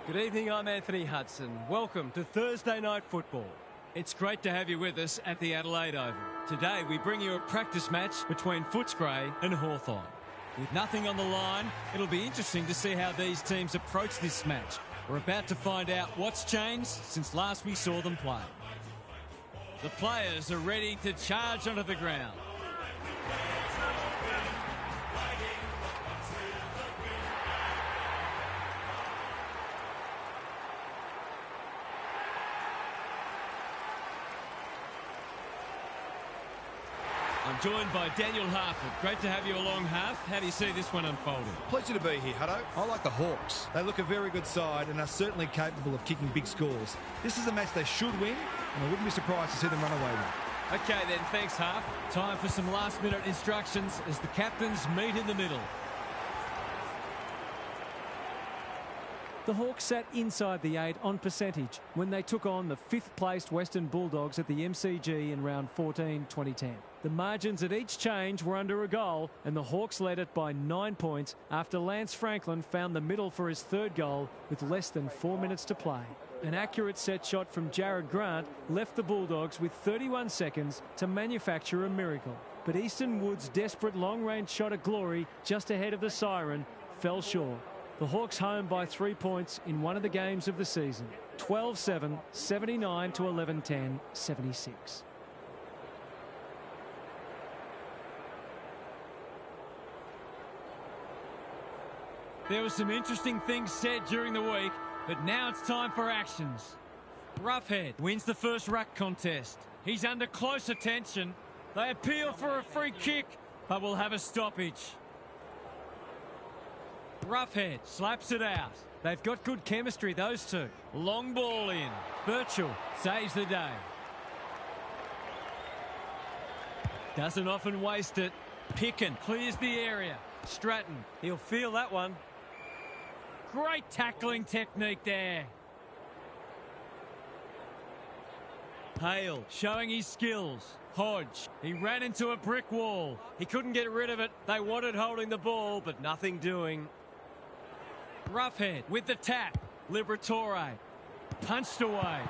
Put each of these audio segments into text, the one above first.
Good evening, I'm Anthony Hudson. Welcome to Thursday Night Football. It's great to have you with us at the Adelaide Oval. Today we bring you a practice match between Footscray and Hawthorn. With nothing on the line, it'll be interesting to see how these teams approach this match. We're about to find out what's changed since last we saw them play. The players are ready to charge onto the ground. I'm joined by Daniel Harford. Great to have you along, Harf. How do you see this one unfolding? Pleasure to be here, Hutto. I like the Hawks. They look a very good side and are certainly capable of kicking big scores. This is a match they should win, and I wouldn't be surprised to see them run away with it. Okay then, thanks Harf. Time for some last-minute instructions as the captains meet in the middle. The Hawks sat inside the 8 on percentage when they took on the 5th-placed Western Bulldogs at the MCG in round 14, 2010. The margins at each change were under a goal, and the Hawks led it by 9 points after Lance Franklin found the middle for his third goal with less than 4 minutes to play. An accurate set shot from Jared Grant left the Bulldogs with 31 seconds to manufacture a miracle. But Easton Wood's desperate long-range shot at glory just ahead of the siren fell short. The Hawks home by 3 points in one of the games of the season. 12-7, 79 to 11-10, 76. There were some interesting things said during the week, but now it's time for actions. Roughhead wins the first ruck contest. He's under close attention. They appeal for a free kick, but will have a stoppage. Roughhead slaps it out. They've got good chemistry, those two. Long ball in. Birchall saves the day. Doesn't often waste it. Picken clears the area. Stratton, he'll feel that one. Great tackling technique there. Hale showing his skills. Hodge, he ran into a brick wall. He couldn't get rid of it. They wanted holding the ball, but nothing doing. Roughhead with the tap. Liberatore punched away.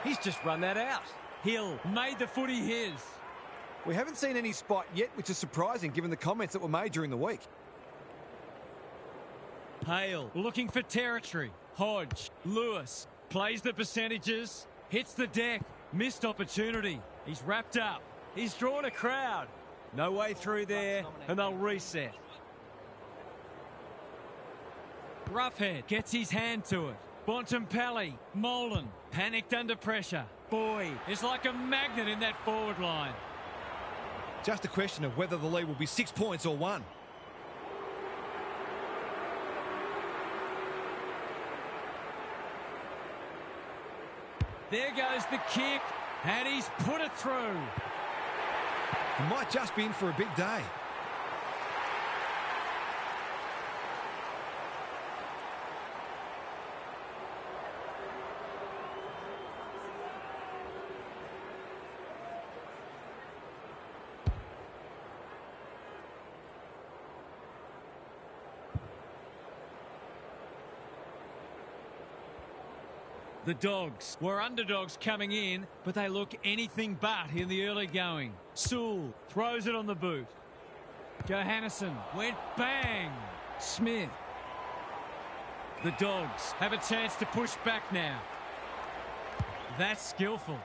He's just run that out. Hill made the footy his. We haven't seen any spot yet, which is surprising given the comments that were made during the week. Hale looking for territory. Hodge, Lewis plays the percentages, hits the deck, missed opportunity. He's wrapped up. He's drawn a crowd. No way through there, and they'll reset. Roughhead gets his hand to it. Bontempelli, Molan, panicked under pressure. Boy is like a magnet in that forward line. Just a question of whether the lead will be 6 points or 1. There goes the kick, and he's put it through. He might just be in for a big day. The Dogs were underdogs coming in, but they look anything but in the early going. Sewell throws it on the boot. Johannesson went bang. Smith. The Dogs have a chance to push back now. That's skillful.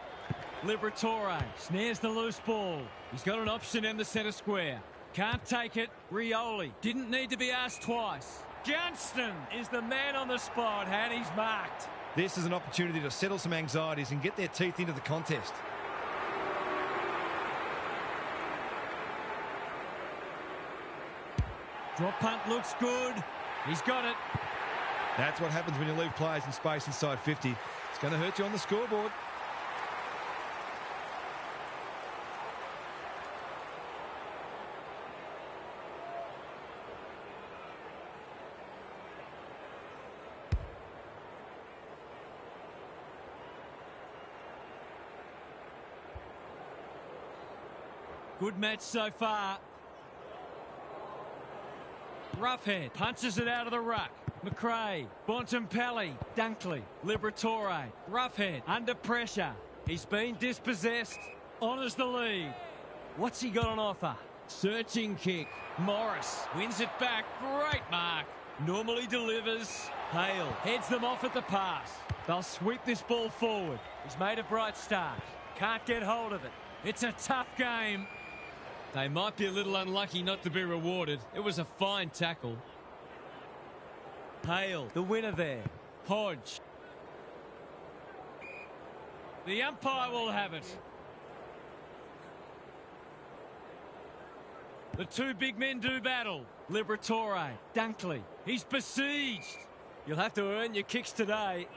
Liberatore snares the loose ball. He's got an option in the centre square. Can't take it. Rioli didn't need to be asked twice. Johnston is the man on the spot, and he's marked. This is an opportunity to settle some anxieties and get their teeth into the contest. Drop punt looks good. He's got it. That's what happens when you leave players in space inside 50. It's going to hurt you on the scoreboard. Good match so far. Roughhead punches it out of the ruck. McRae, Bontempelli, Dunkley, Liberatore, Roughhead, under pressure. He's been dispossessed, honours the lead. What's he got on offer? Searching kick. Morris wins it back. Great mark. Normally delivers. Hale heads them off at the pass. They'll sweep this ball forward. He's made a bright start. Can't get hold of it. It's a tough game. They might be a little unlucky not to be rewarded. It was a fine tackle. Hale, the winner there. Hodge. The umpire will have it. The two big men do battle. Liberatore, Dunkley. He's besieged. You'll have to earn your kicks today.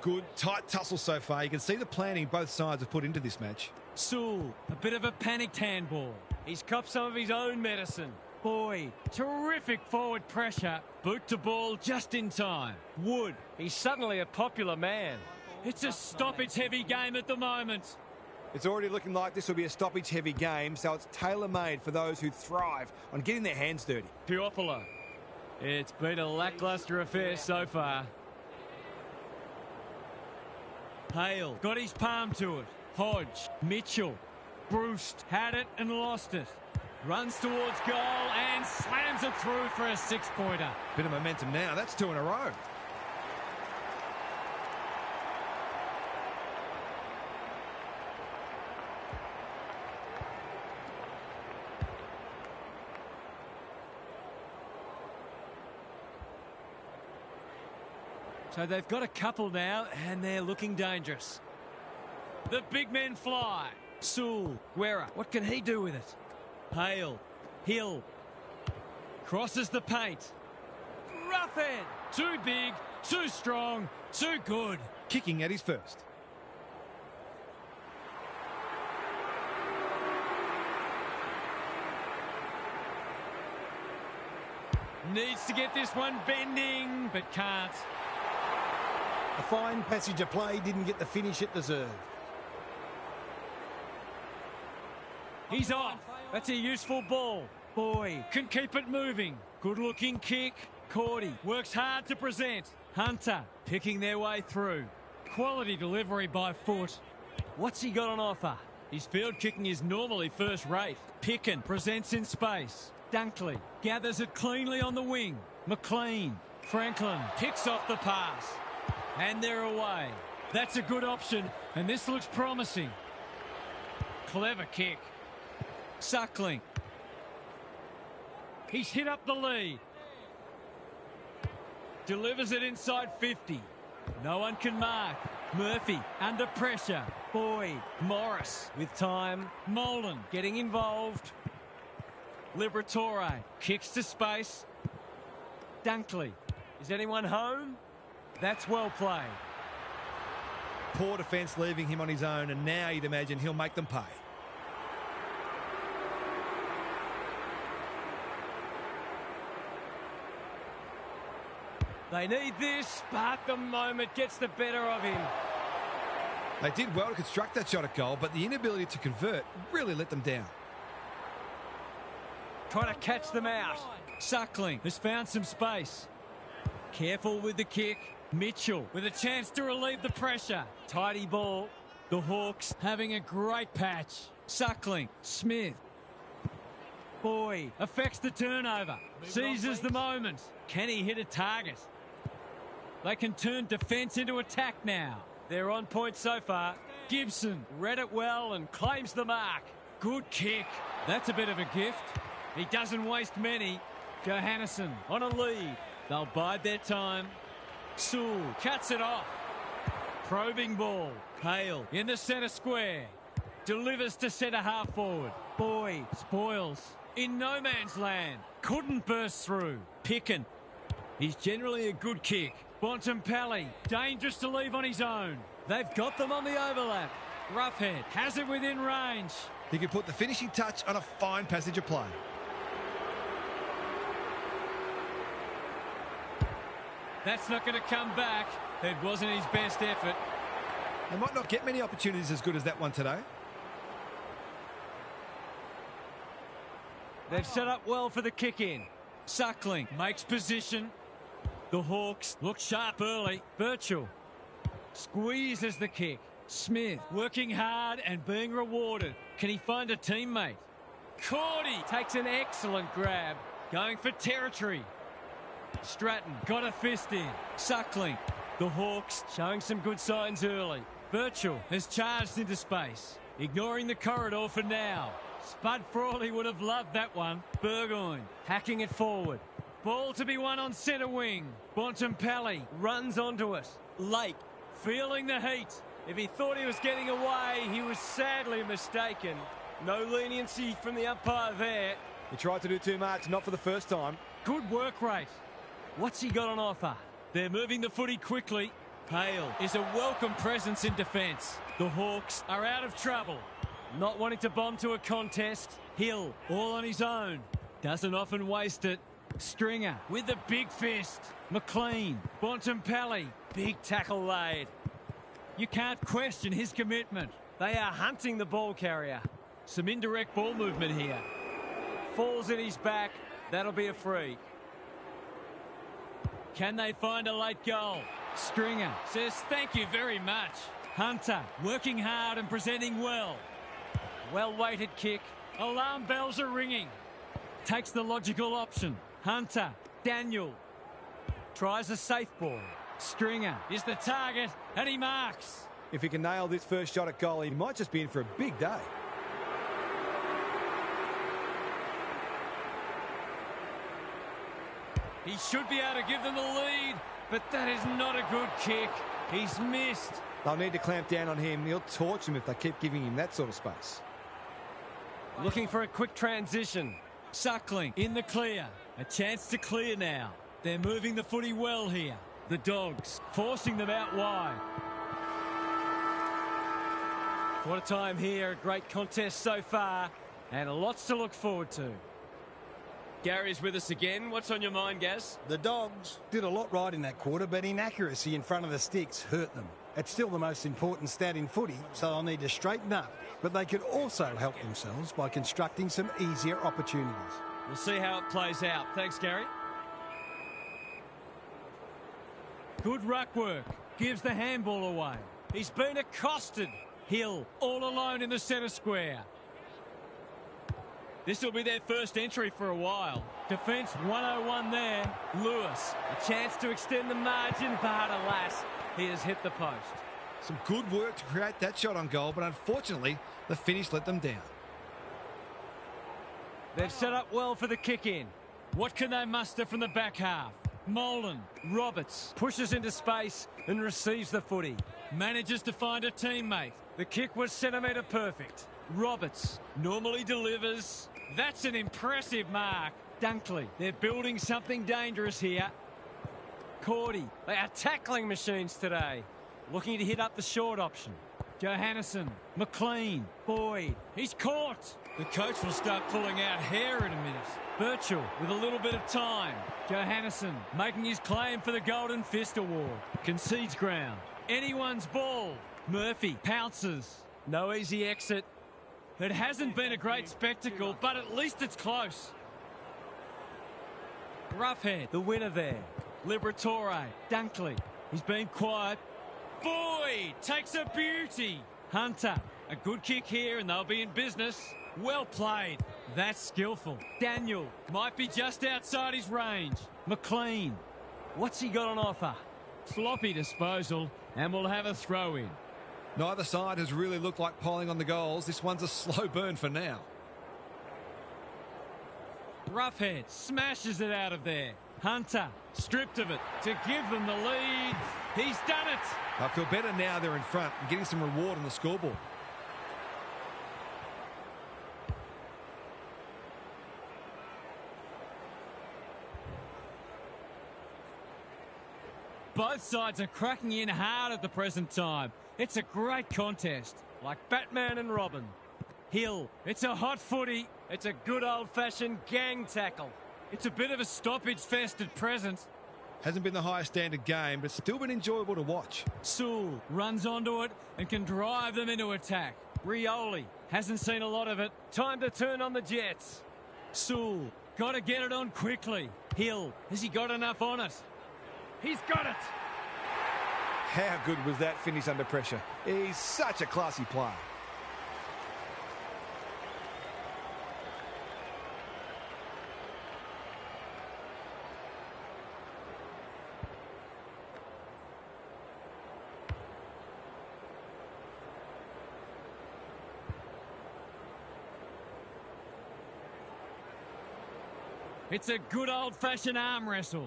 Good, tight tussle so far. You can see the planning both sides have put into this match. Sewell, a bit of a panicked handball. He's copped some of his own medicine. Boyd, terrific forward pressure. Boot to ball just in time. Wood, he's suddenly a popular man. It's a stoppage-heavy game at the moment. It's already looking like this will be a stoppage-heavy game, so it's tailor-made for those who thrive on getting their hands dirty. Puopolo. It's been a lacklustre affair so far. Hale got his palm to it. Hodge, Mitchell, Bruce had it and lost it. Runs towards goal and slams it through for a six-pointer. Bit of momentum now. That's two in a row. So they've got a couple now, and they're looking dangerous. The big men fly. Sewell, Guerra, what can he do with it? Hale, Hill, crosses the paint. Roughhead, too big, too strong, too good. Kicking at his first. Needs to get this one bending, but can't. A fine passage of play, didn't get the finish it deserved. He's off. That's a useful ball. Boy can keep it moving. Good looking kick. Cordy works hard to present. Hunter picking their way through. Quality delivery by foot. What's he got on offer? His field kicking is normally first rate. Picken presents in space. Dunkley gathers it cleanly on the wing. McLean. Franklin picks off the pass. And they're away. That's a good option, and this looks promising. Clever kick. Suckling. He's hit up the lead. Delivers it inside 50. No one can mark. Murphy under pressure. Boyd. Morris with time. Molan getting involved. Liberatore kicks to space. Dunkley. Is anyone home? That's well played. Poor defence leaving him on his own, and now you'd imagine he'll make them pay. They need this, but the moment gets the better of him. They did well to construct that shot at goal, but the inability to convert really let them down. Trying to catch them out. Suckling has found some space. Careful with the kick. Mitchell with a chance to relieve the pressure. Tidy ball. The Hawks having a great patch. Suckling. Smith. Boyd affects the turnover. Seizes the moment. Can he hit a target? They can turn defence into attack now. They're on point so far. Gibson read it well and claims the mark. Good kick. That's a bit of a gift. He doesn't waste many. Johannesson on a lead. They'll bide their time. Sewell cuts it off. Probing ball. Hale in the centre square. Delivers to centre half forward. Boyd spoils. In no man's land. Couldn't burst through. Picken. He's generally a good kick. Bontempelli. Dangerous to leave on his own. They've got them on the overlap. Roughhead has it within range. He could put the finishing touch on a fine passage of play. That's not going to come back. It wasn't his best effort. They might not get many opportunities as good as that one today. They've set up well for the kick-in. Suckling makes position. The Hawks look sharp early. Birchall squeezes the kick. Smith working hard and being rewarded. Can he find a teammate? Cordy takes an excellent grab. Going for territory. Stratton got a fist in. Suckling. The Hawks showing some good signs early. Birchall has charged into space. Ignoring the corridor for now. Spud Frawley would have loved that one. Burgoyne hacking it forward. Ball to be won on centre wing. Bontempelli runs onto it. Lake feeling the heat. If he thought he was getting away, he was sadly mistaken. No leniency from the umpire there. He tried to do too much, not for the first time. Good work rate. What's he got on offer? They're moving the footy quickly. Hale is a welcome presence in defence. The Hawks are out of trouble. Not wanting to bomb to a contest. Hill all on his own. Doesn't often waste it. Stringer with the big fist. McLean. Bontempelli. Big tackle laid. You can't question his commitment. They are hunting the ball carrier. Some indirect ball movement here. Falls in his back. That'll be a free. Can they find a late goal? Stringer says thank you very much. Hunter working hard and presenting well. Well-weighted kick. Alarm bells are ringing. Takes the logical option. Hunter. Daniel. Tries a safe ball. Stringer is the target and he marks. If he can nail this first shot at goal, he might just be in for a big day. He should be able to give them the lead, but that is not a good kick. He's missed. They'll need to clamp down on him. He'll torch them if they keep giving him that sort of space. Looking for a quick transition. Suckling in the clear. A chance to clear now. They're moving the footy well here. The Dogs forcing them out wide. What a time here. A great contest so far and lots to look forward to. Gary's with us again. What's on your mind, Gaz? The Dogs did a lot right in that quarter, but inaccuracy in front of the sticks hurt them. It's still the most important stat in footy, so they'll need to straighten up. But they could also help themselves by constructing some easier opportunities. We'll see how it plays out. Thanks, Gary. Good ruck work. Gives the handball away. He's been accosted. Hill all alone in the centre square. This will be their first entry for a while. Defence 101 there. Lewis, a chance to extend the margin, but alas, he has hit the post. Some good work to create that shot on goal, but unfortunately, the finish let them down. They've set up well for the kick-in. What can they muster from the back half? Molan, Roberts, pushes into space and receives the footy. Manages to find a teammate. The kick was centimetre perfect. Roberts normally delivers. That's an impressive mark. Dunkley, they're building something dangerous here. Cordy, they are tackling machines today. Looking to hit up the short option. Johannesson, McLean, Boyd. He's caught. The coach will start pulling out hair in a minute. Birchall with a little bit of time. Johannesson making his claim for the Golden Fist Award. Concedes ground. Anyone's ball. Murphy pounces. No easy exit. It hasn't been a great spectacle, but at least it's close. Roughhead, the winner there. Liberatore, Dunkley. He's been quiet. Boyd takes a beauty. Hunter, a good kick here and they'll be in business. Well played. That's skillful. Daniel might be just outside his range. McLean, what's he got on offer? Sloppy disposal and we'll have a throw in. Neither side has really looked like piling on the goals. This one's a slow burn for now. Roughhead smashes it out of there. Hunter stripped of it to give them the lead. He's done it. I feel better now they're in front and getting some reward on the scoreboard. Both sides are cracking in hard at the present time. It's a great contest, like Batman and Robin. Hill, it's a hot footy. It's a good old-fashioned gang tackle. It's a bit of a stoppage fest at present. Hasn't been the highest standard game, but still been enjoyable to watch. Sewell runs onto it and can drive them into attack. Rioli hasn't seen a lot of it. Time to turn on the Jets. Sewell, got to get it on quickly. Hill, has he got enough on it? He's got it. How good was that finish under pressure? He's such a classy player. It's a good old-fashioned arm wrestle.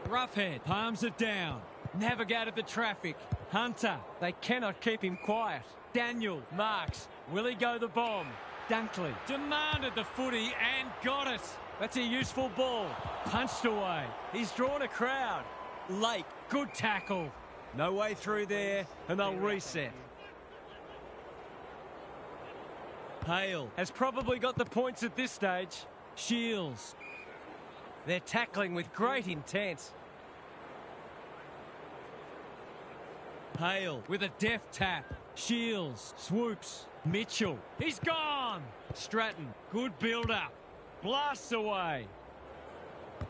Roughhead palms it down. Navigated the traffic. Hunter, they cannot keep him quiet. Daniel marks. Will he go the bomb? Dunkley demanded the footy and got it. That's a useful ball. Punched away. He's drawn a crowd. Late, good tackle. No way through there, and they'll reset. Hale has probably got the points at this stage. Shields. They're tackling with great intent. Hale with a deft tap. Shields swoops. Mitchell. He's gone. Stratton. Good build-up. Blasts away.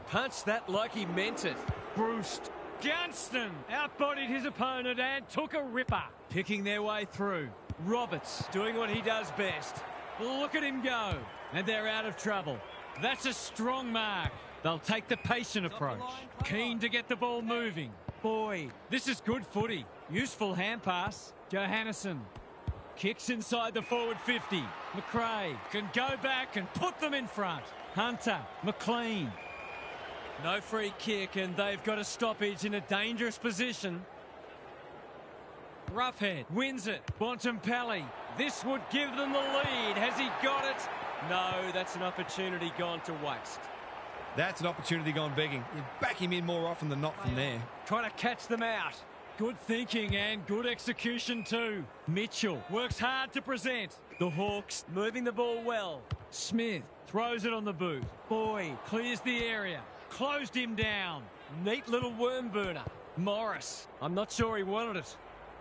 Punched that like he meant it. Bruce. Gunston outbodied his opponent and took a ripper. Picking their way through. Roberts doing what he does best. Look at him go. And they're out of trouble. That's a strong mark. They'll take the patient approach. Keen to get the ball moving. Boy, this is good footy. Useful hand pass. Johannesson. Kicks inside the forward 50. McRae can go back and put them in front. Hunter. McLean. No free kick and they've got a stoppage in a dangerous position. Roughhead wins it. Bontempelli. This would give them the lead. Has he got it? No, that's an opportunity gone to waste. That's an opportunity gone begging. You back him in more often than not from there. Trying to catch them out. Good thinking and good execution too. Mitchell works hard to present. The Hawks moving the ball well. Smith throws it on the boot. Boyd clears the area. Closed him down. Neat little worm burner. Morris. I'm not sure he wanted it.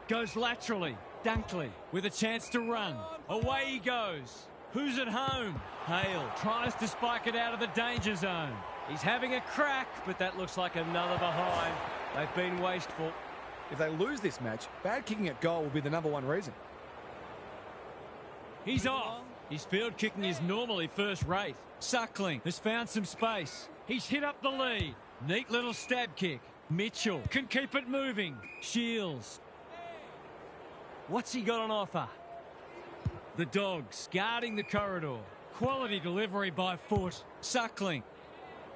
Goes laterally. Dunkley with a chance to run. Away he goes. Who's at home? Hale tries to spike it out of the danger zone. He's having a crack, but that looks like another behind. They've been wasteful. If they lose this match, bad kicking at goal will be the #1 reason. He's off. His field kicking is normally first rate. Suckling has found some space. He's hit up the lead. Neat little stab kick. Mitchell can keep it moving. Shields. What's he got on offer? The Dogs guarding the corridor. Quality delivery by foot. Suckling.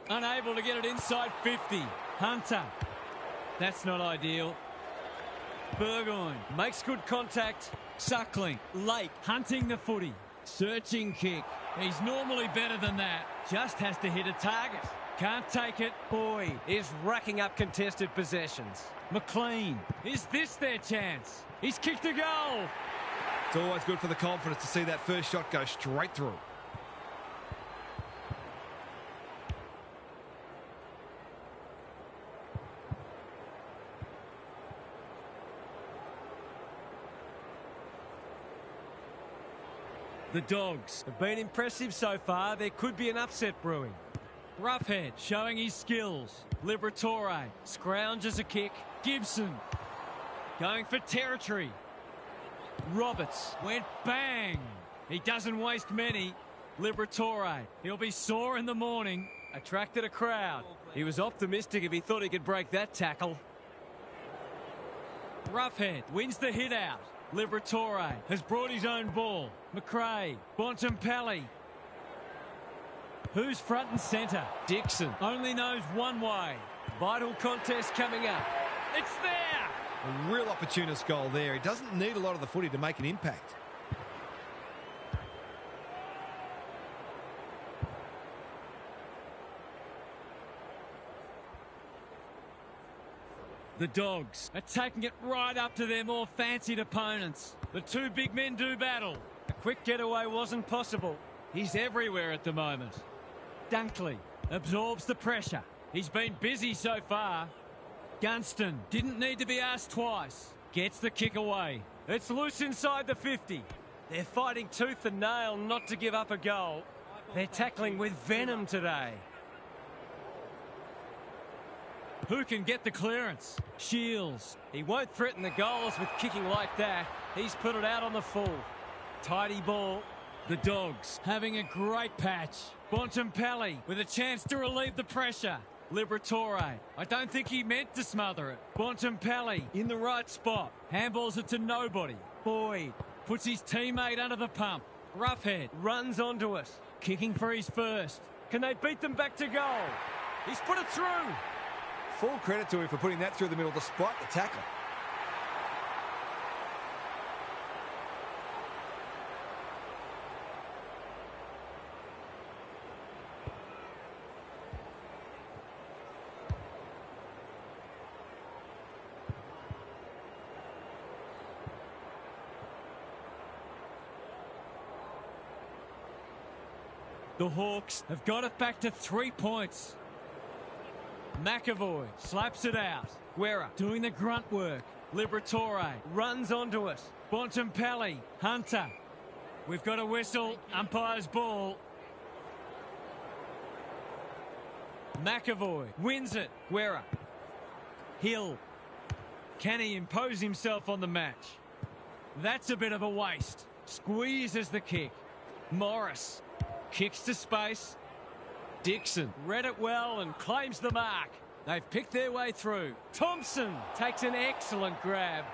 Unable to get it inside 50. Hunter. That's not ideal. Burgoyne makes good contact. Suckling. Late. Hunting the footy. Searching kick. He's normally better than that. Just has to hit a target. Can't take it. Boyd is racking up contested possessions. McLean. Is this their chance? He's kicked a goal. It's always good for the confidence to see that first shot go straight through. The Dogs have been impressive so far. There could be an upset brewing. Roughhead showing his skills. Liberatore scrounges a kick. Gibson going for territory. Roberts went bang. He doesn't waste many. Liberatore, he'll be sore in the morning. Attracted a crowd. He was optimistic if he thought he could break that tackle. Roughhead wins the hit out. Liberatore has brought his own ball. McRae, Bontempelli. Who's front and centre? Dixon only knows one way. Vital contest coming up. It's there! A real opportunist goal there. He doesn't need a lot of the footy to make an impact. The Dogs are taking it right up to their more fancied opponents. The two big men do battle. A quick getaway wasn't possible. He's everywhere at the moment. Dunkley absorbs the pressure. He's been busy so far. Gunston didn't need to be asked twice. Gets the kick away. It's loose inside the 50. They're fighting tooth and nail not to give up a goal. They're tackling with venom today. Who can get the clearance? Shields. He won't threaten the goals with kicking like that. He's put it out on the full. Tidy ball. The Dogs having a great patch. Bontempelli with a chance to relieve the pressure. Liberatore. I don't think he meant to smother it. Bontempelli in the right spot. Handballs it to nobody. Boyd puts his teammate under the pump. Roughhead runs onto it. Kicking for his first. Can they beat them back to goal? He's put it through. Full credit to him for putting that through the middle despite the tackle. The Hawks have got it back to 3 points. McAvoy slaps it out. Guerra doing the grunt work. Liberatore runs onto it. Bontempelli, Hunter. We've got a whistle. Umpire's ball. McAvoy wins it. Guerra. Hill. Can he impose himself on the match? That's a bit of a waste. Squeezes the kick. Morris. Kicks to space. Dixon read it well and claims the mark. They've picked their way through. Thompson takes an excellent grab.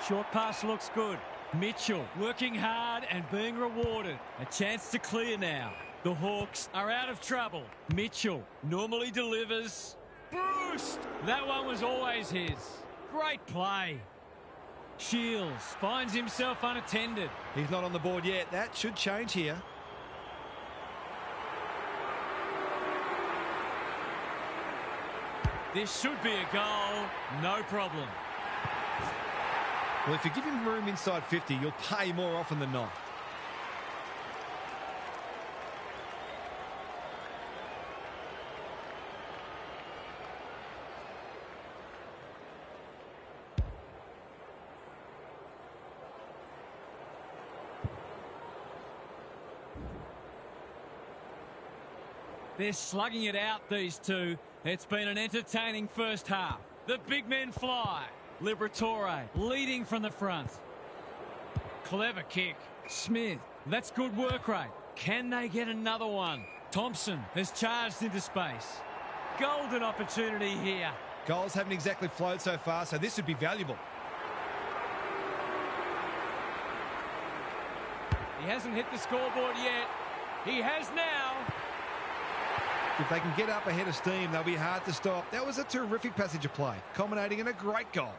Short pass looks good. Mitchell working hard and being rewarded. A chance to clear now. The Hawks are out of trouble. Mitchell normally delivers. Bruce! That one was always his. Great play. Shields finds himself unattended. He's not on the board yet. That should change here. This should be a goal. No problem. Well, if you give him room inside 50, you'll pay more often than not. They're slugging it out, these two. It's been an entertaining first half. The big men fly. Liberatore leading from the front. Clever kick. Smith. That's good work rate. Can they get another one? Thompson has charged into space. Golden opportunity here. Goals haven't exactly flowed so far, so this would be valuable. He hasn't hit the scoreboard yet. He has now. If they can get up ahead of steam, they'll be hard to stop. That was a terrific passage of play, culminating in a great goal.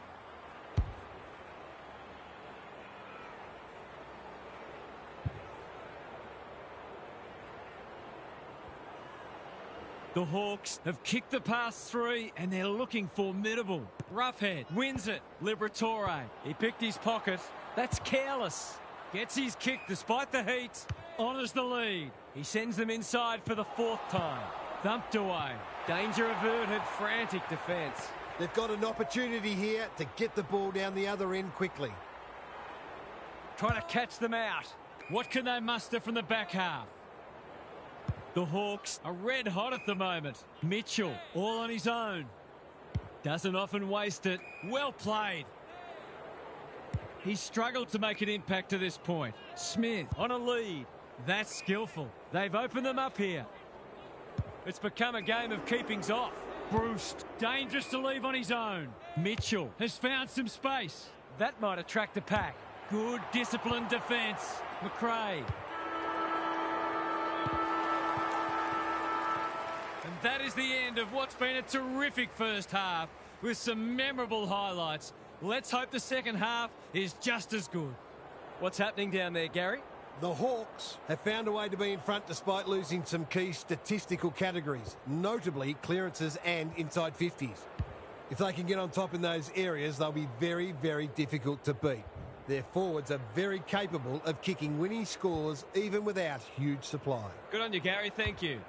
The Hawks have kicked the past three and they're looking formidable. Roughhead wins it. Liberatore. He picked his pocket. That's careless. Gets his kick despite the heat. Honours the lead. He sends them inside for the fourth time. Thumped away. Danger averted. Frantic defence. They've got an opportunity here to get the ball down the other end quickly. Trying to catch them out. What can they muster from the back half? The Hawks are red hot at the moment. Mitchell all on his own. Doesn't often waste it. Well played. He's struggled to make an impact to this point. Smith on a lead. That's skillful. They've opened them up here. It's become a game of keepings off. Bruce, dangerous to leave on his own. Mitchell has found some space. That might attract a pack. Good disciplined defence. McRae. And that is the end of what's been a terrific first half with some memorable highlights. Let's hope the second half is just as good. What's happening down there, Gary? The Hawks have found a way to be in front despite losing some key statistical categories, notably clearances and inside 50s. If they can get on top in those areas, they'll be very, very difficult to beat. Their forwards are very capable of kicking winning scores even without huge supply. Good on you, Gary. Thank you.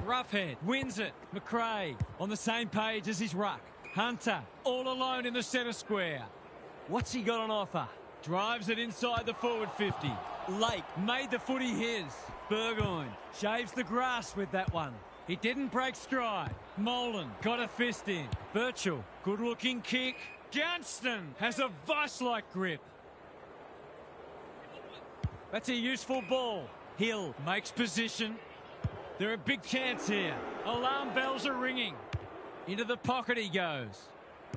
Roughhead wins it. McRae on the same page as his ruck. Hunter all alone in the centre square. What's he got on offer? Drives it inside the forward 50. Lake made the footy his. Burgoyne shaves the grass with that one. He didn't break stride. Molan got a fist in. Birchall, good-looking kick. Johnston has a vice-like grip. That's a useful ball. Hill makes position. They're a big chance here. Alarm bells are ringing. Into the pocket he goes.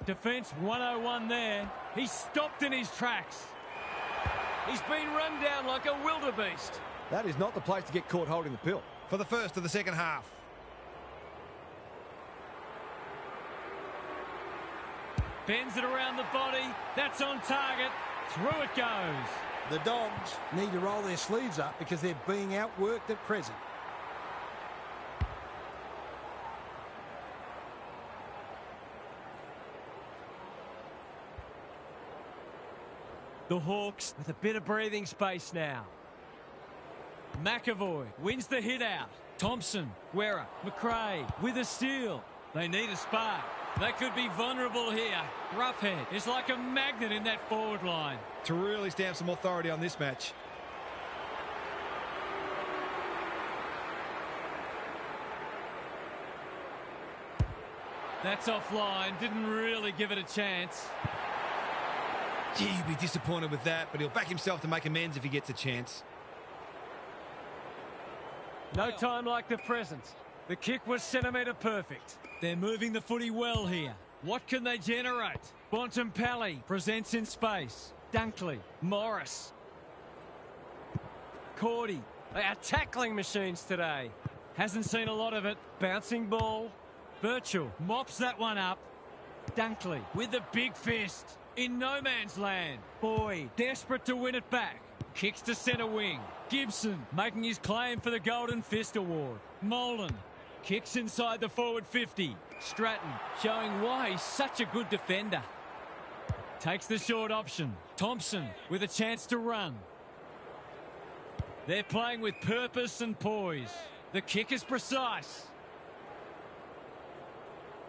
Defence 101 there. He's stopped in his tracks. He's been run down like a wildebeest. That is not the place to get caught holding the pill. For the first of the second half. Bends it around the body. That's on target. Through it goes. The Dogs need to roll their sleeves up because they're being outworked at present. The Hawks with a bit of breathing space now. McAvoy wins the hit out. Thompson, Guerra, McRae with a steal. They need a spark. They could be vulnerable here. Roughhead is like a magnet in that forward line. To really stamp some authority on this match. That's offline. Didn't really give it a chance. Gee, he'll be disappointed with that, but he'll back himself to make amends if he gets a chance. No time like the present. The kick was centimetre perfect. They're moving the footy well here. What can they generate? Bontempelli presents in space. Dunkley, Morris. Cordy. They are tackling machines today. Hasn't seen a lot of it. Bouncing ball. Birchall mops that one up. Dunkley with a big fist. In no man's land. Boyd desperate to win it back. Kicks to centre wing. Gibson making his claim for the Golden Fist Award. Molan kicks inside the forward 50. Stratton showing why he's such a good defender. Takes the short option. Thompson with a chance to run. They're playing with purpose and poise. The kick is precise.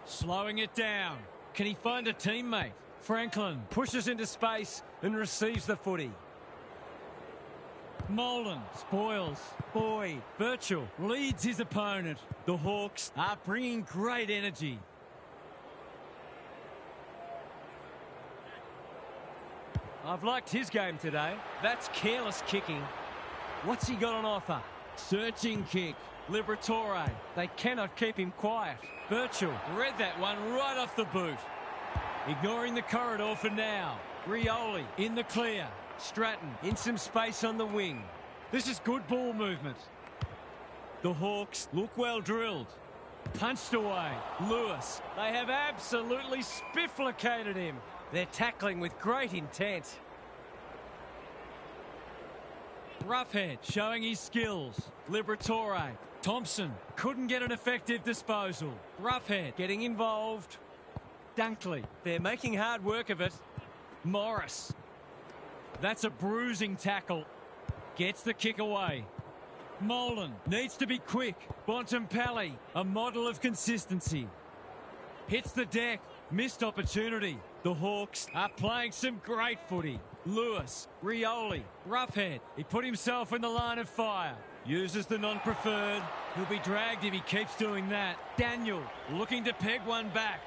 Slowing it down. Can he find a teammate? Franklin pushes into space and receives the footy. Molan spoils. Boyd. Birchall leads his opponent. The Hawks are bringing great energy. I've liked his game today. That's careless kicking. What's he got on offer? Searching kick. Liberatore. They cannot keep him quiet. Birchall read that one right off the boot. Ignoring the corridor for now. Rioli in the clear. Stratton in some space on the wing. This is good ball movement. The Hawks look well drilled. Punched away. Lewis. They have absolutely spifflicated him. They're tackling with great intent. Roughhead showing his skills. Liberatore. Thompson couldn't get an effective disposal. Roughhead getting involved. Dunkley. They're making hard work of it. Morris. That's a bruising tackle. Gets the kick away. Molan needs to be quick. Bontempelli, a model of consistency. Hits the deck. Missed opportunity. The Hawks are playing some great footy. Lewis, Rioli, Roughhead. He put himself in the line of fire. Uses the non-preferred. He'll be dragged if he keeps doing that. Daniel looking to peg one back.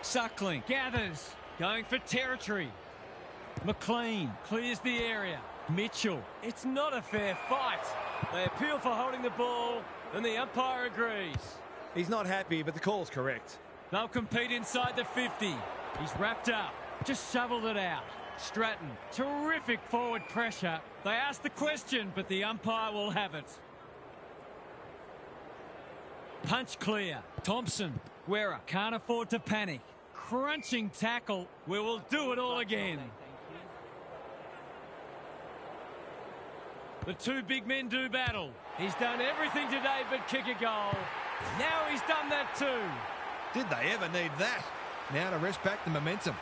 Suckling gathers. Going for territory. McLean clears the area. Mitchell. It's not a fair fight. They appeal for holding the ball, and the umpire agrees. He's not happy, but the call's correct. They'll compete inside the 50. He's wrapped up. Just shoveled it out. Stratton. Terrific forward pressure. They asked the question, but the umpire will have it. Punch clear. Thompson. Guerra can't afford to panic. Crunching tackle. We will do it all again. The two big men do battle. He's done everything today but kick a goal. Now he's done that too. Did they ever need that? Now to rest back the momentum.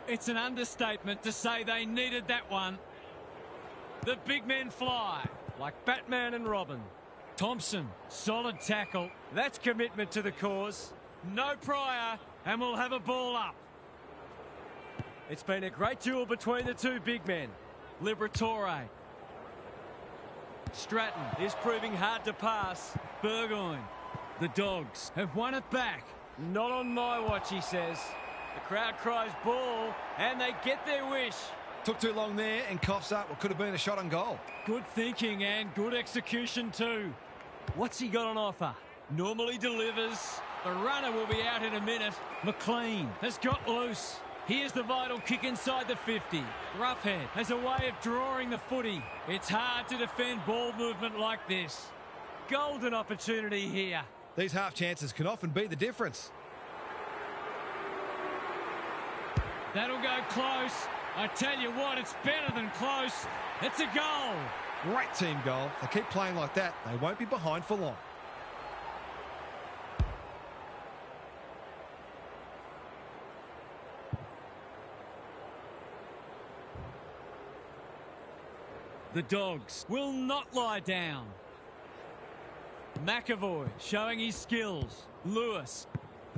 It's an understatement to say they needed that one. The big men fly. Like Batman and Robin. Thompson, solid tackle. That's commitment to the cause. No prior, and we'll have a ball up. It's been a great duel between the two big men. Liberatore. Stratton is proving hard to pass. Burgoyne. The Dogs have won it back. Not on my watch, he says. The crowd cries ball, and they get their wish. Took too long there and coughs up what could have been a shot on goal. Good thinking and good execution too. What's he got on offer? Normally delivers. The runner will be out in a minute. McLean has got loose. Here's the vital kick inside the 50. Roughhead has a way of drawing the footy. It's hard to defend ball movement like this. Golden opportunity here. These half chances can often be the difference. That'll go close. I tell you what, it's better than close. It's a goal. Great team goal. If they keep playing like that, they won't be behind for long. The Dogs will not lie down. McAvoy showing his skills. Lewis,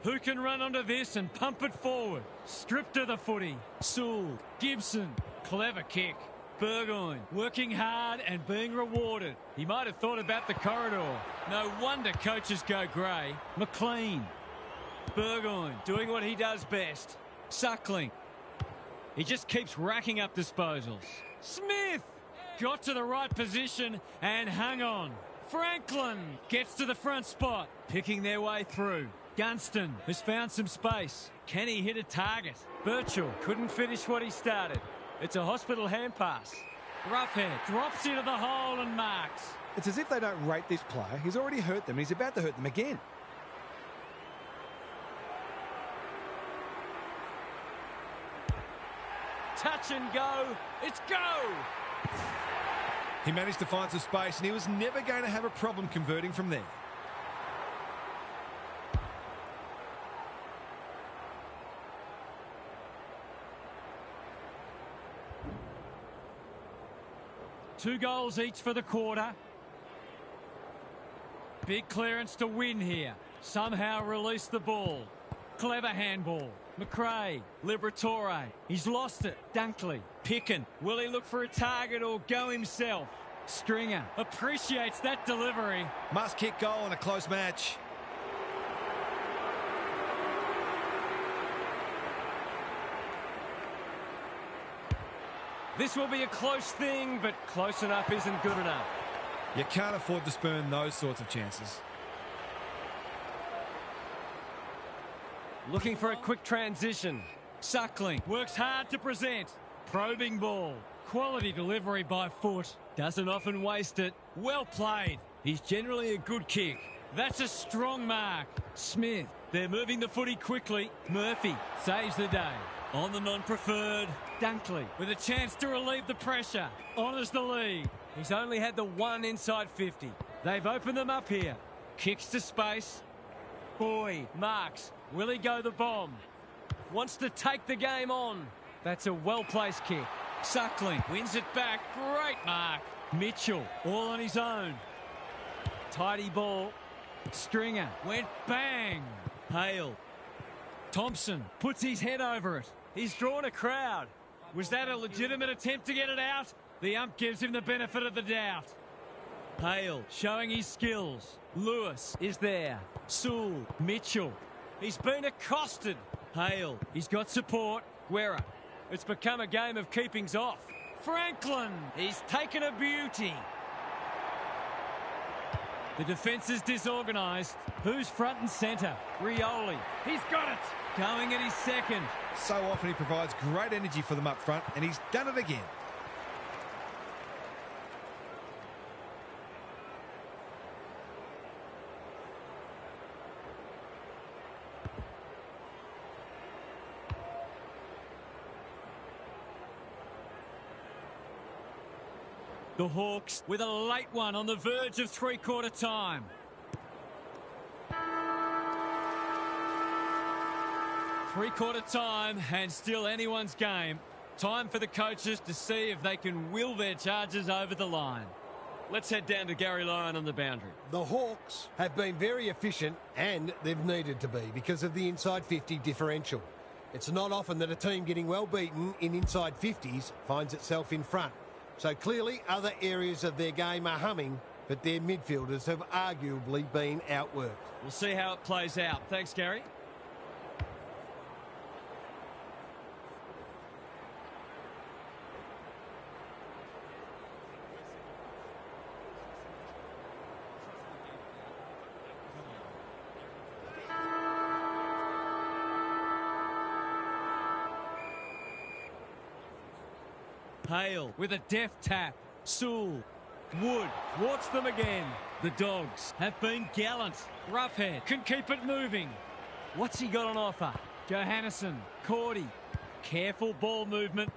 who can run onto this and pump it forward. Stripped of the footy. Sewell, Gibson, clever kick. Burgoyne working hard and being rewarded. He might have thought about the corridor. No wonder coaches go grey. McLean. Burgoyne doing what he does best. Suckling. He just keeps racking up disposals. Smith got to the right position and hung on. Franklin gets to the front spot, picking their way through. Gunston has found some space. Can he hit a target? Birchall couldn't finish what he started. It's a hospital hand pass. Roughhead drops into the hole and marks. It's as if they don't rate this player. He's already hurt them and he's about to hurt them again. Touch and go. It's go. He managed to find some space and he was never going to have a problem converting from there. Two goals each for the quarter. Big clearance to win here. Somehow release the ball. Clever handball. McRae, Liberatore. He's lost it. Dunkley, Picken. Will he look for a target or go himself? Stringer appreciates that delivery. Must kick goal in a close match. This will be a close thing, but close enough isn't good enough. You can't afford to spurn those sorts of chances. Looking for a quick transition. Suckling works hard to present. Probing ball. Quality delivery by foot. Doesn't often waste it. Well played. He's generally a good kick. That's a strong mark. Smith. They're moving the footy quickly. Murphy saves the day. On the non-preferred. Dunkley with a chance to relieve the pressure. Honours the lead. He's only had the one inside 50. They've opened them up here. Kicks to space. Boyd marks. Will he go the bomb? Wants to take the game on. That's a well-placed kick. Suckling wins it back. Great mark. Mitchell all on his own. Tidy ball. Stringer went bang. Hale. Thompson puts his head over it. He's drawn a crowd. Was that a legitimate attempt to get it out? The ump gives him the benefit of the doubt. Hale showing his skills. Lewis is there. Sewell, Mitchell. He's been accosted. Hale, he's got support. Guerra. It's become a game of keepings off. Franklin, he's taken a beauty. The defence is disorganised. Who's front and centre? Rioli. He's got it. Going at his second. So often he provides great energy for them up front, and he's done it again. The Hawks with a late one on the verge of three-quarter time. Three-quarter time and still anyone's game. Time for the coaches to see if they can will their charges over the line. Let's head down to Gary Lyon on the boundary. The Hawks have been very efficient, and they've needed to be because of the inside 50 differential. It's not often that a team getting well beaten in inside 50s finds itself in front. So clearly other areas of their game are humming, but their midfielders have arguably been outworked. We'll see how it plays out. Thanks, Gary. Hale with a deft tap. Sewell. Wood thwarts them again. The Dogs have been gallant. Roughhead can keep it moving. What's he got on offer? Johannesson. Cordy. Careful ball movement.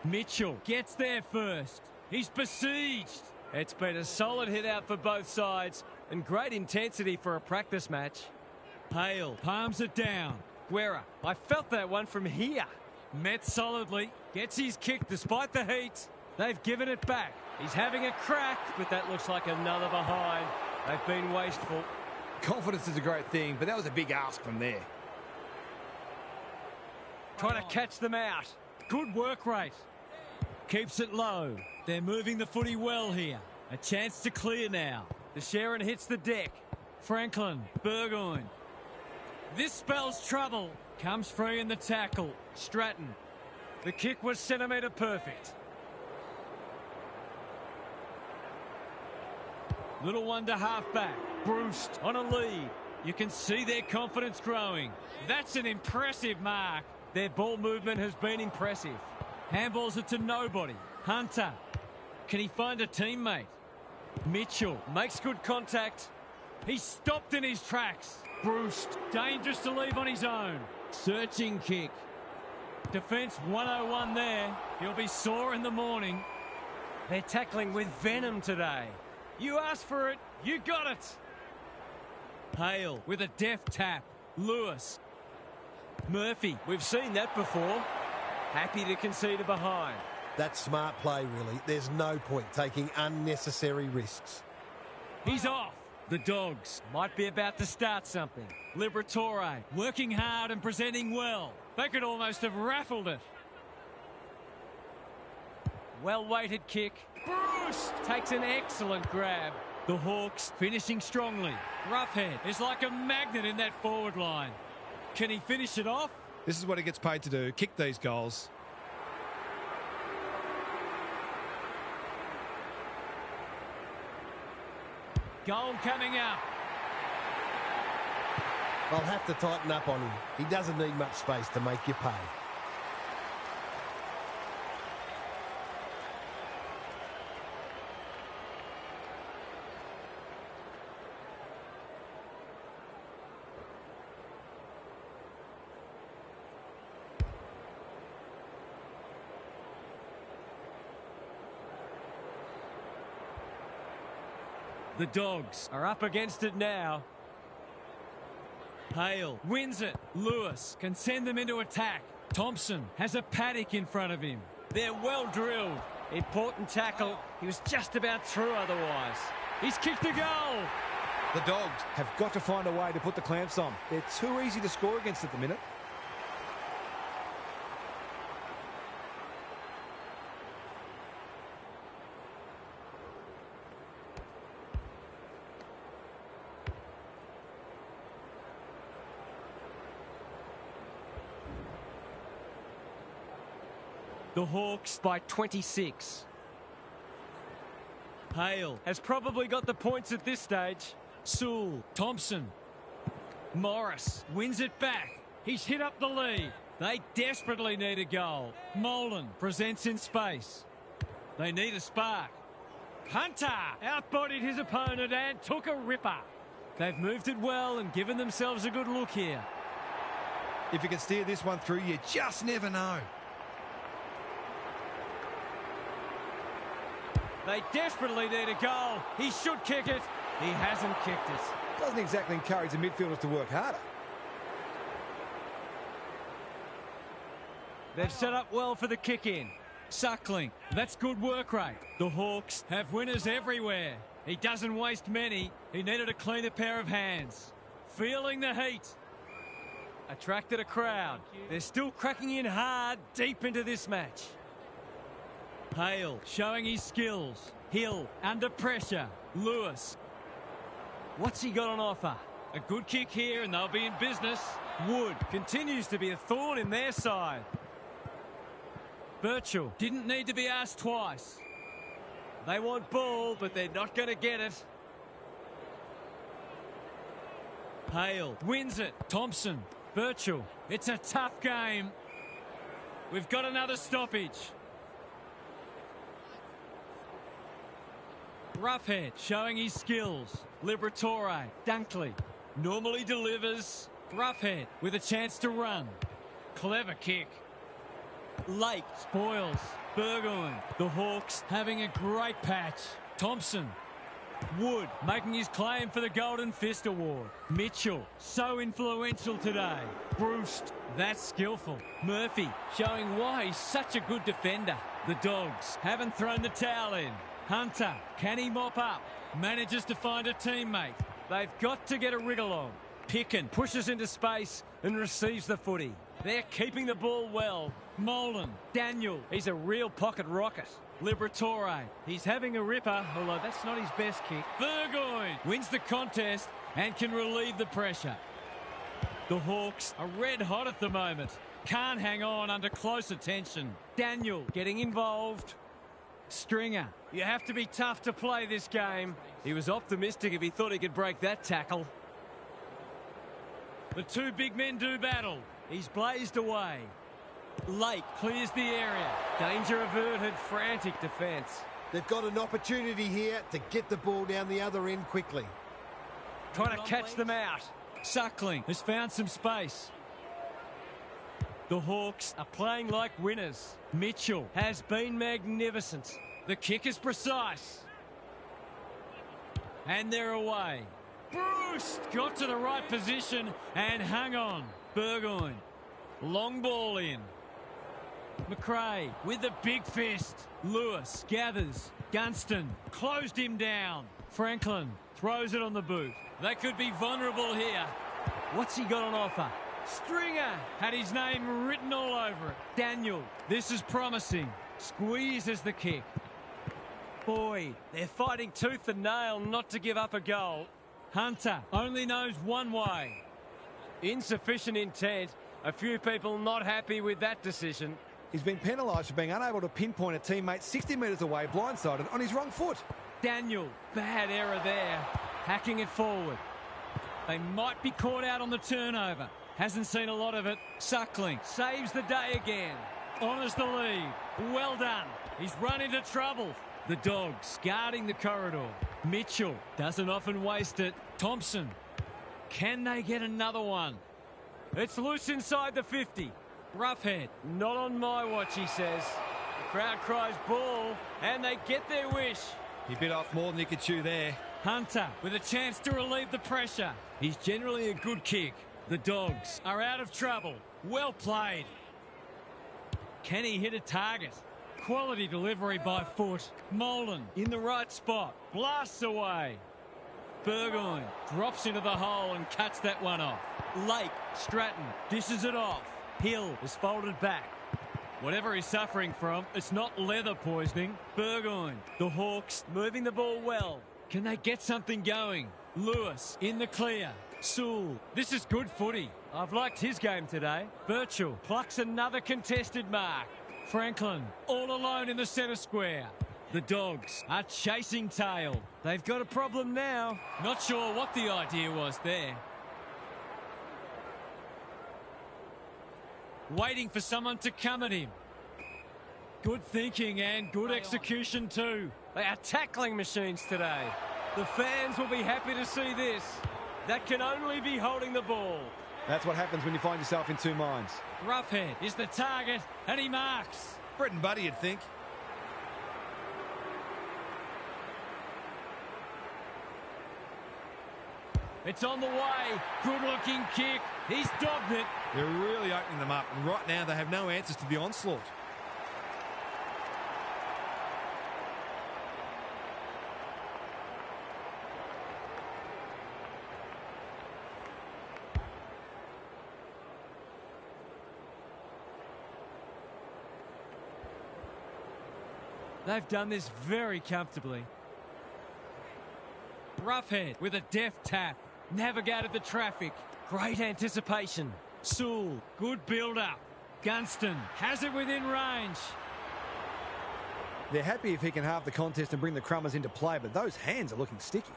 Mitchell gets there first. He's besieged. It's been a solid hit out for both sides and great intensity for a practice match. Hale palms it down. Guerra. I felt that one from here. Met solidly. Gets his kick despite the heat. They've given it back. He's having a crack, but that looks like another behind. They've been wasteful. Confidence is a great thing, but that was a big ask from there. Trying to catch them out. Good work rate. Keeps it low. They're moving the footy well here. A chance to clear now. The Sharon hits the deck. Franklin. Burgoyne. This spells trouble. Comes free in the tackle. Stratton. The kick was centimetre perfect. Little one to half-back. Bruce on a lead. You can see their confidence growing. That's an impressive mark. Their ball movement has been impressive. Handballs it to nobody. Hunter. Can he find a teammate? Mitchell makes good contact. He's stopped in his tracks. Bruce, dangerous to leave on his own. Searching kick. Defence 101 there. He'll be sore in the morning. They're tackling with venom today. You asked for it, you got it. Hale with a deft tap. Lewis. Murphy, we've seen that before. Happy to concede a behind. That's smart play, really. There's no point taking unnecessary risks. He's off. The Dogs might be about to start something. Liberatore working hard and presenting well. They could almost have raffled it. Well-weighted kick. Bruce takes an excellent grab. The Hawks finishing strongly. Roughhead is like a magnet in that forward line. Can he finish it off? This is what he gets paid to do, kick these goals. Goal coming up. I'll have to tighten up on him. He doesn't need much space to make you pay. The Dogs are up against it now. Hale wins it. Lewis can send them into attack. Thompson has a paddock in front of him. They're well drilled. Important tackle. He was just about through otherwise. He's kicked a goal. The Dogs have got to find a way to put the clamps on. They're too easy to score against at the minute. The Hawks by 26. Hale has probably got the points at this stage. Sewell, Thompson. Morris wins it back. He's hit up the lead. They desperately need a goal. Molan presents in space. They need a spark. Hunter outbodied his opponent and took a ripper. They've moved it well and given themselves a good look here. If you can steer this one through, you just never know. They desperately need a goal. He should kick it. He hasn't kicked it. Doesn't exactly encourage the midfielders to work harder. They've set up well for the kick-in. Suckling. That's good work rate. The Hawks have winners everywhere. He doesn't waste many. He needed a cleaner pair of hands. Feeling the heat. Attracted a crowd. They're still cracking in hard deep into this match. Hale showing his skills. Hill under pressure. Lewis. What's he got on offer? A good kick here and they'll be in business. Wood continues to be a thorn in their side. Birchall didn't need to be asked twice. They want ball, but they're not going to get it. Hale wins it. Thompson. Birchall. It's a tough game. We've got another stoppage. Roughhead showing his skills. Liberatore. Dunkley. Normally delivers. Roughhead with a chance to run. Clever kick. Lake spoils. Burgoyne. The Hawks having a great patch. Thompson. Wood making his claim for the Golden Fist Award. Mitchell, so influential today. Bruce, that's skillful. Murphy showing why he's such a good defender. The Dogs haven't thrown the towel in. Hunter, can he mop up? Manages to find a teammate. They've got to get a wriggle on. Picken pushes into space and receives the footy. They're keeping the ball well. Molan, Daniel, he's a real pocket rocket. Liberatore, he's having a ripper, although that's not his best kick. Burgoyne wins the contest and can relieve the pressure. The Hawks are red hot at the moment. Can't hang on under close attention. Daniel getting involved. Stringer, you have to be tough to play this game. He was optimistic if he thought he could break that tackle. The two big men do battle. He's blazed away. Lake clears the area. Danger averted, frantic defence. They've got an opportunity here to get the ball down the other end quickly. Trying to catch them out. Suckling has found some space. The Hawks are playing like winners. Mitchell has been magnificent. The kick is precise. And they're away. Bruce got to the right position and hung on. Burgoyne. Long ball in. McRae with the big fist. Lewis gathers. Gunston closed him down. Franklin throws it on the boot. They could be vulnerable here. What's he got on offer? Stringer had his name written all over it. Daniel, this is promising. Squeezes the kick. Boyd, they're fighting tooth and nail not to give up a goal. Hunter only knows one way. Insufficient intent. A few people not happy with that decision. He's been penalised for being unable to pinpoint a teammate 60 metres away, blindsided, on his wrong foot. Daniel, bad error there. Hacking it forward. They might be caught out on the turnover. Hasn't seen a lot of it. Suckling saves the day again. Honours the lead. Well done. He's run into trouble. The Dogs guarding the corridor. Mitchell doesn't often waste it. Thompson. Can they get another one? It's loose inside the 50. Roughhead. Not on my watch, he says. The crowd cries ball, and they get their wish. He bit off more than he could chew there. Hunter with a chance to relieve the pressure. He's generally a good kick. The Dogs are out of trouble. Well played. Can he hit a target? Quality delivery by foot. Molan in the right spot. Blasts away. Burgoyne drops into the hole and cuts that one off. Lake, Stratton, dishes it off. Hill is folded back. Whatever he's suffering from, it's not leather poisoning. Burgoyne, the Hawks moving the ball well. Can they get something going? Lewis in the clear. Sewell, this is good footy. I've liked his game today. Birchall plucks another contested mark. Franklin all alone in the centre square. The Dogs are chasing tail. They've got a problem now. Not sure what the idea was there. Waiting for someone to come at him. Good thinking and good execution too. They are tackling machines today. The fans will be happy to see this. That can only be holding the ball. That's what happens when you find yourself in two minds. Roughhead is the target and he marks. Brett and Buddy, you'd think. It's on the way. Good looking kick. He's dogged it. They're really opening them up, and right now they have no answers to the onslaught. They've done this very comfortably. Roughhead with a deft tap. Navigated the traffic. Great anticipation. Sewell, good build-up. Gunston has it within range. They're happy if he can halve the contest and bring the Crummers into play, but those hands are looking sticky.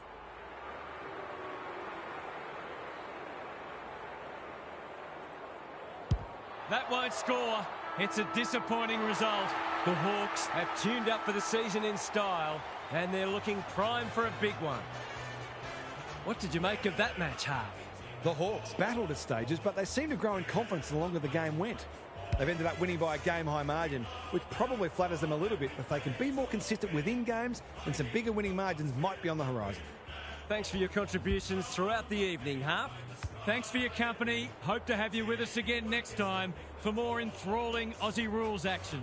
That won't score. It's a disappointing result. The Hawks have tuned up for the season in style, and they're looking prime for a big one. What did you make of that match, Half? The Hawks battled at stages, but they seemed to grow in confidence the longer the game went. They've ended up winning by a game-high margin, which probably flatters them a little bit. If they can be more consistent within games, then some bigger winning margins might be on the horizon. Thanks for your contributions throughout the evening, Half. Thanks for your company. Hope to have you with us again next time for more enthralling Aussie rules action.